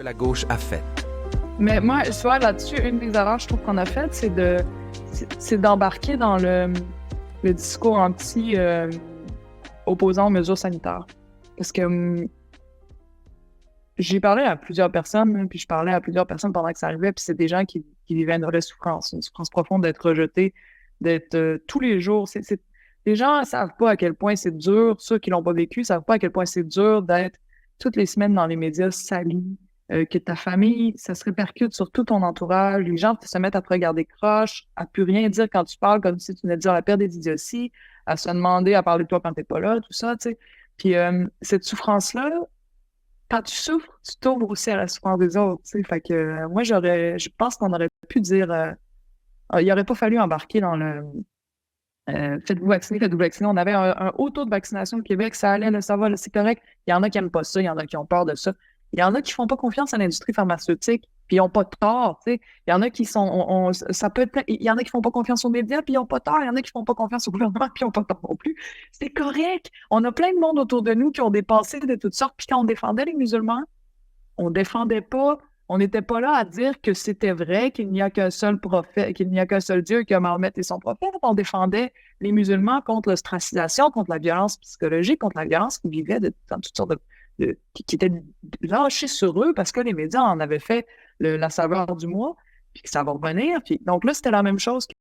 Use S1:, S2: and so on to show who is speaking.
S1: La gauche a fait.
S2: Mais moi, tu vois, là-dessus, une des erreurs, je trouve qu'on a faites, c'est d'embarquer dans le discours opposant aux mesures sanitaires. Parce que j'ai parlé à plusieurs personnes, puis je parlais à plusieurs personnes pendant que ça arrivait, puis c'est des gens qui vivaient une vraie souffrance, une souffrance profonde d'être rejetés, d'être tous les jours. Les gens ne savent pas à quel point c'est dur, ceux qui l'ont pas vécu ne savent pas à quel point c'est dur d'être toutes les semaines dans les médias salis, que ta famille, ça se répercute sur tout ton entourage, les gens se mettent à te regarder croche, à plus rien dire quand tu parles, comme si tu venais de dire la pire des idioties, à se demander à parler de toi quand t'es pas là, tout ça, tu sais. Puis cette souffrance-là, quand tu souffres, tu t'ouvres aussi à la souffrance des autres, tu sais. Fait que moi, je pense qu'on aurait pu dire, il n'aurait pas fallu embarquer dans le faites-vous vacciner, faites-vous vacciner. On avait un haut taux de vaccination au Québec, ça allait, là, ça va, là, c'est correct. Il y en a qui n'aiment pas ça, il y en a qui ont peur de ça. Il y en a qui font pas confiance à l'industrie pharmaceutique, puis ils n'ont pas tort, tu sais. Il y en a qui sont, ça peut être, il y en a qui font pas confiance aux médias, puis ils n'ont pas tort. Il y en a qui font pas confiance au gouvernement, puis ils n'ont pas tort non plus. C'est correct. On a plein de monde autour de nous qui ont des pensées de toutes sortes, puis quand on défendait les musulmans, on défendait pas, on n'était pas là à dire que c'était vrai, qu'il n'y a qu'un seul prophète, qu'il n'y a qu'un seul Dieu, que Mahomet est son prophète. On défendait les musulmans contre l'ostracisation, contre la violence psychologique, contre la violence qu'ils vivaient dans toutes sortes qui étaient lâchés sur eux parce que les médias en avaient fait la saveur du mois, puis que ça va revenir. Puis, donc là, c'était la même chose